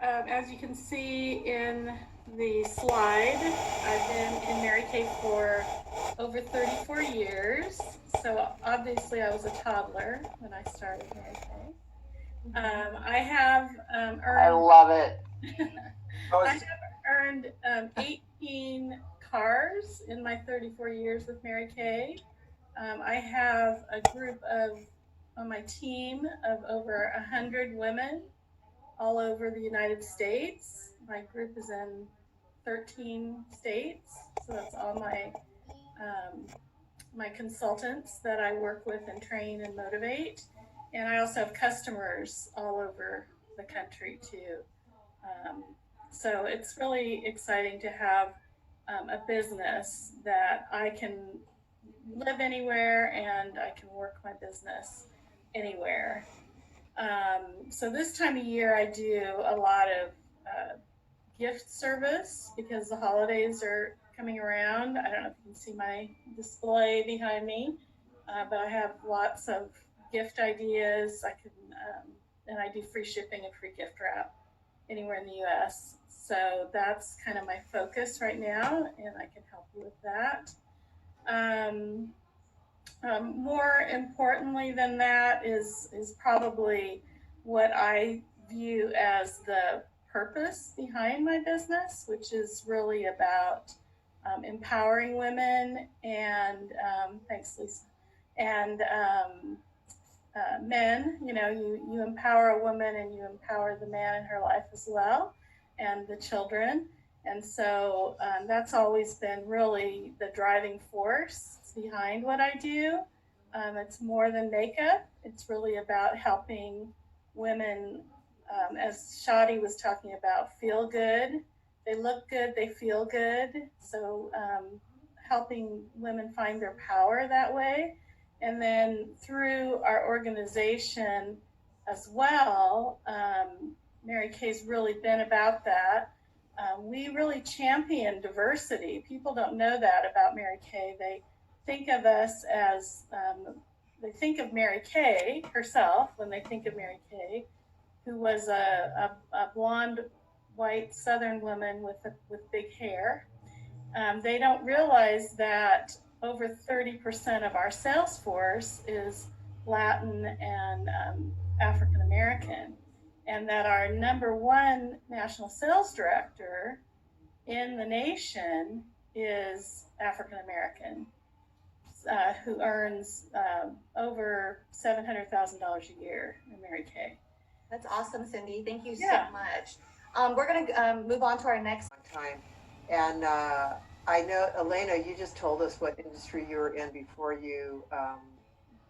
As you can see in the slide, I've been in Mary Kay for over 34 years. So obviously I was a toddler when I started Mary Kay. I have I earned love it. I have earned 18 cars in my 34 years with Mary Kay. I have a group of on my team of over 100 women all over the United States. My group is in 13 states, so that's all my consultants that I work with and train and motivate. And I also have customers all over the country too. Um, so it's really exciting to have a business that I can live anywhere and I can work my business anywhere. So this time of year, I do a lot of gift service because the holidays are coming around. I don't know if you can see my display behind me, but I have lots of gift ideas. And I do free shipping and free gift wrap anywhere in the U.S. So that's kind of my focus right now, and I can help you with that. Um, More importantly than that is probably what I view as the purpose behind my business, which is really about empowering women and thanks, Lisa, and men. You know, you empower a woman and you empower the man in her life as well, and the children. And so that's always been really the driving force behind what I do. It's more than makeup. It's really about helping women, as Shadi was talking about, feel good. They look good, they feel good. So helping women find their power that way. And then through our organization as well, Mary Kay's really been about that. We really champion diversity. People don't know that about Mary Kay. They think of us as, they think of Mary Kay herself when they think of Mary Kay, who was a blonde, white Southern woman with big hair. They don't realize that over 30% of our sales force is Latin and African American, and that our number one national sales director in the nation is African American, who earns over $700,000 a year in Mary Kay. That's awesome, Cindy. Thank you Yeah. so much. We're going to move on to our next Time. And I know, Elena, you just told us what industry you were in before you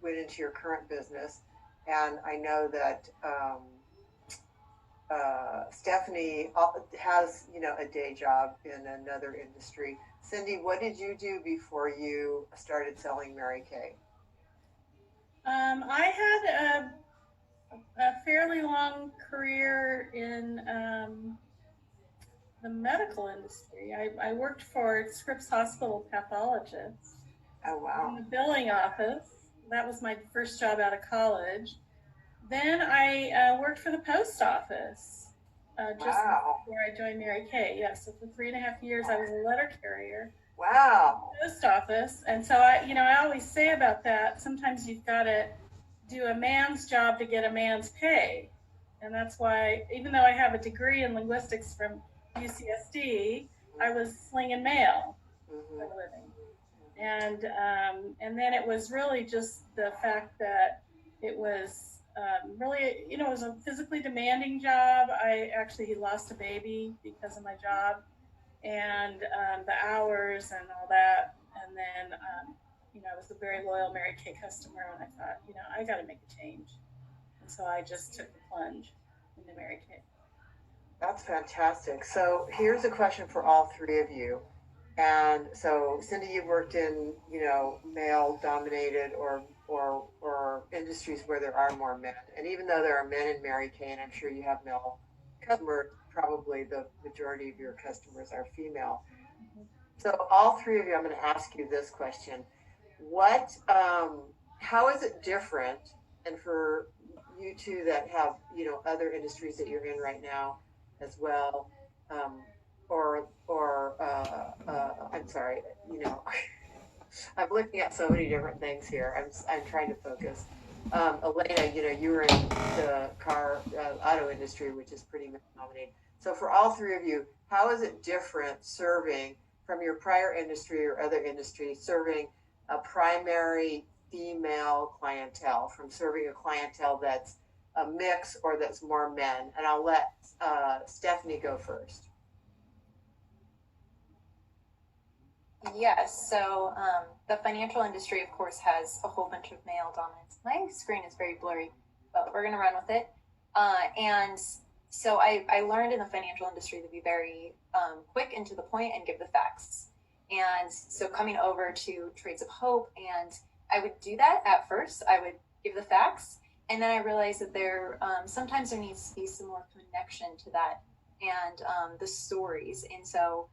went into your current business. And I know that Stephanie has, a day job in another industry. Cindy, what did you do before you started selling Mary Kay? I had a fairly long career in the medical industry. I worked for Scripps Hospital pathologist Oh, in wow. the billing office. That was my first job out of college. Then I worked for the post office just Wow. before I joined Mary Kay. Yeah, so for 3.5 years I was a letter carrier Wow. post office. And so I always say about that, sometimes you've got to do a man's job to get a man's pay. And that's why, even though I have a degree in linguistics from UCSD, I was slinging mail for a Mm-hmm. living. And then it was really just the fact that it was really, it was a physically demanding job. I actually lost a baby because of my job, and the hours and all that. And then, I was a very loyal Mary Kay customer, and I thought, I got to make a change. And so I just took the plunge into Mary Kay. That's fantastic. So here's a question for all three of you. And so, Cindy, you've worked in, male dominated or industries where there are more men. And even though there are men in Mary Kay, and I'm sure you have male customers, probably the majority of your customers are female. Mm-hmm. So, all three of you, I'm going to ask you this question: What, how is it different? And for you two that have, other industries that you're in right now, as well. I'm sorry, I'm looking at so many different things here. I'm trying to focus. Elena, you were in the auto industry, which is pretty dominated. So for all three of you, how is it different serving from your prior industry or other industry, serving a primary female clientele from serving a clientele that's a mix or that's more men? And I'll let Stephanie go first. Yes, so the financial industry, of course, has a whole bunch of male dominance. My screen is very blurry, but we're going to run with it. And so I learned in the financial industry to be very quick and to the point and give the facts. And so coming over to Trades of Hope, and I would do that at first. I would give the facts, and then I realized that sometimes there needs to be some more connection to that and the stories. And so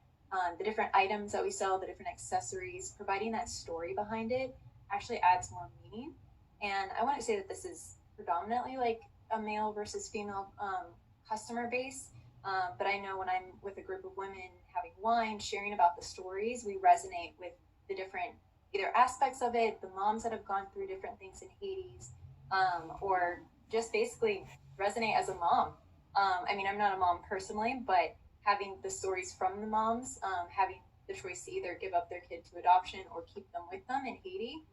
the different items that we sell, the different accessories, providing that story behind it actually adds more meaning. And I want to say that this is predominantly like a male versus female customer base. But I know when I'm with a group of women having wine, sharing about the stories, we resonate with the different either aspects of it, the moms that have gone through different things in Hades, or just basically resonate as a mom. I mean, I'm not a mom personally, but having the stories from the moms, having the choice to either give up their kid to adoption or keep them with them in Haiti,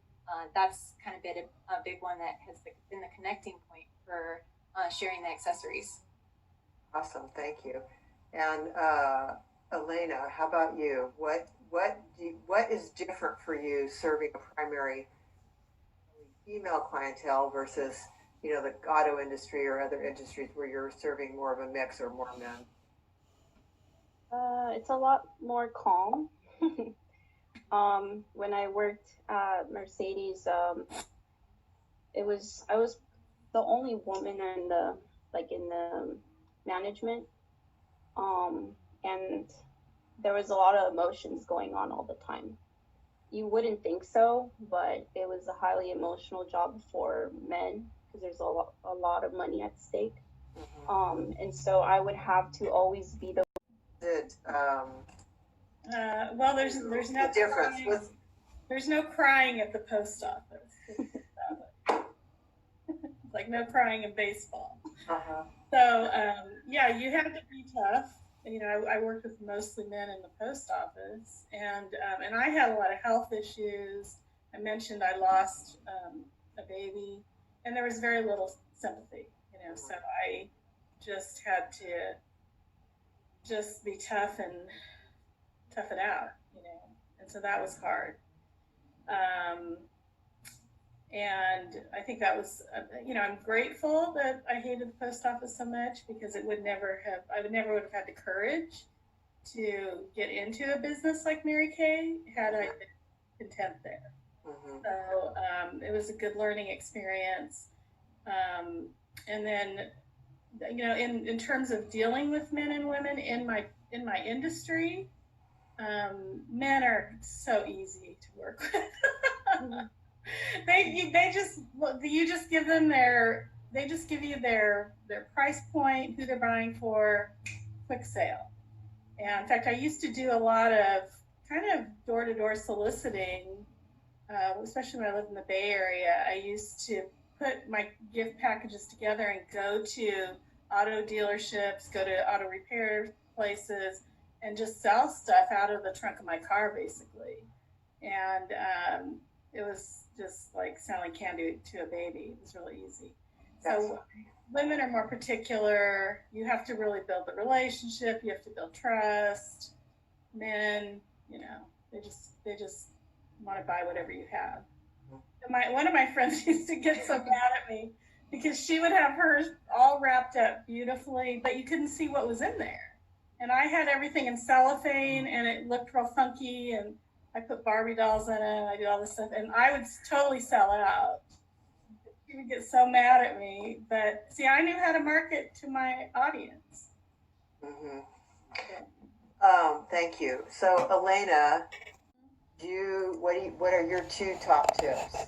that's kind of been a big one that has been the connecting point for sharing the accessories. Awesome, thank you. And Elena, how about you? What is different for you serving a primary female clientele versus the auto industry or other industries where you're serving more of a mix or more men? It's a lot more calm. When I worked at Mercedes, I was the only woman in the management, and there was a lot of emotions going on all the time. You wouldn't think so, but it was a highly emotional job for men because there's a lot of money at stake. Mm-hmm. And so I would have to always be the well, there's no difference crying. There's no crying at the post office. Like no crying in baseball. Uh-huh. So yeah, you have to be tough. I worked with mostly men in the post office, and I had a lot of health issues. I mentioned I lost a baby, and there was very little sympathy. So I just had to just be tough and tough it out, and so that was hard. And I think that was, I'm grateful that I hated the post office so much because I would never would have had the courage to get into a business like Mary Kay had I been content there. Mm-hmm. So it was a good learning experience. And then, in terms of dealing with men and women in my industry, men are so easy to work with. Mm-hmm. They just give you their price point, who they're buying for, quick sale. And in fact, I used to do a lot of kind of door-to-door soliciting, especially when I lived in the Bay Area. I used to put my gift packages together and go to auto dealerships, go to auto repair places, and just sell stuff out of the trunk of my car, basically. And it was just like selling candy to a baby. It was really easy. So women are more particular. You have to really build the relationship. You have to build trust. Men, they just want to buy whatever you have. One of my friends used to get so mad at me because she would have hers all wrapped up beautifully, but you couldn't see what was in there. And I had everything in cellophane, and it looked real funky, and I put Barbie dolls in it, and I did all this stuff, and I would totally sell out. She would get so mad at me, but see, I knew how to market to my audience. Mm-hmm. Thank you. So, Elena, what are your two top tips?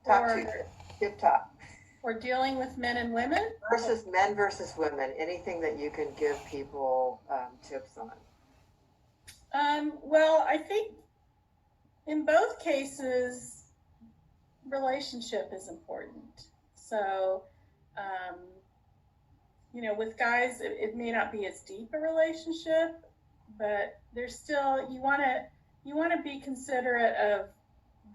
Top two tips. Tip top. for dealing with men and women. Versus men versus women, anything that you can give people tips on? Well, I think in both cases, relationship is important. So, with guys, it may not be as deep a relationship, but there's still you want to be considerate of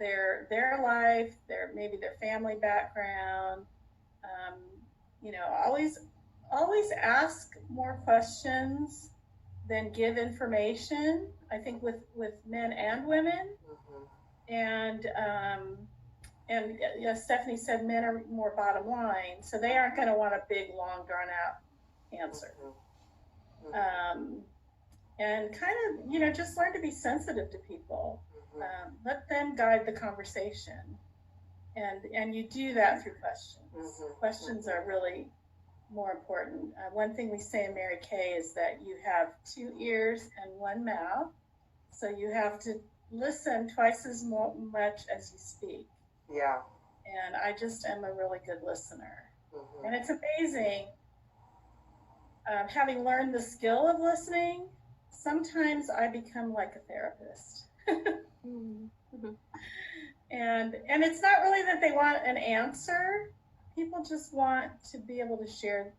their life, maybe their family background. Always ask more questions than give information. I think with men and women, and Stephanie said men are more bottom line, so they aren't going to want a big, long, drawn out answer. And kind of, just learn to be sensitive to people. Let them guide the conversation, and you do that through questions. Questions are really more important. One thing we say in Mary Kay is that you have 2 ears and 1 mouth, so you have to listen twice as much as you speak. Yeah. And I just am a really good listener. And it's amazing, having learned the skill of listening, sometimes I become like a therapist. And it's not really that they want an answer. People just want to be able to share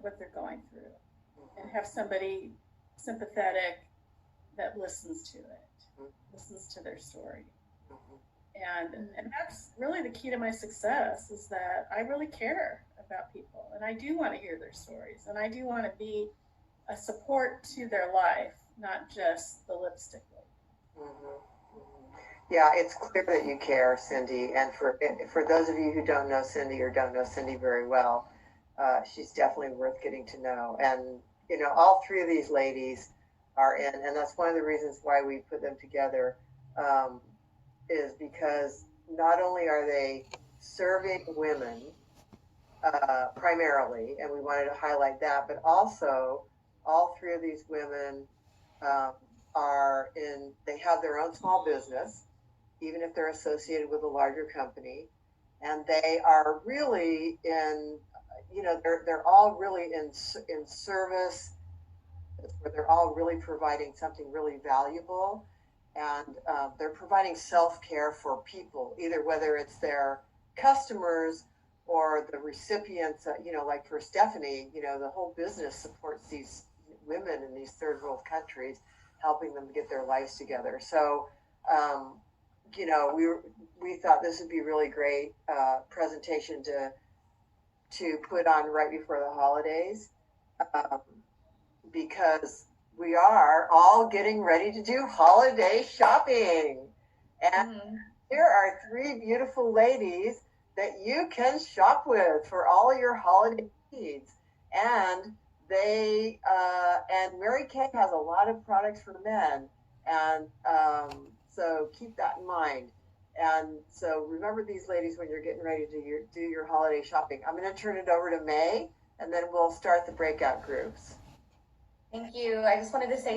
what they're going through and have somebody sympathetic that listens to it, listens to their story. And that's really the key to my success, is that I really care about people, and I do want to hear their stories, and I do want to be a support to their life, not just the lipstick lady. Yeah, it's clear that you care, Cindy. And for those of you who don't know Cindy or don't know Cindy very well, she's definitely worth getting to know. And all 3 of these ladies are in, and that's one of the reasons why we put them together, is because not only are they serving women primarily, and we wanted to highlight that, but also all 3 of these women they have their own small business, even if they're associated with a larger company, and they are really they're all really in service, where they're all really providing something really valuable, and they're providing self-care for people, either whether it's their customers or the recipients. Like for Stephanie, the whole business supports these women in these third world countries, helping them get their lives together. So we thought this would be a really great presentation to put on right before the holidays, because we are all getting ready to do holiday shopping. And here are 3 beautiful ladies that you can shop with for all your holiday needs. And and Mary Kay has a lot of products for men. And so keep that in mind. And so remember these ladies when you're getting ready to do your holiday shopping. I'm going to turn it over to May, and then we'll start the breakout groups. Thank you. I just wanted to say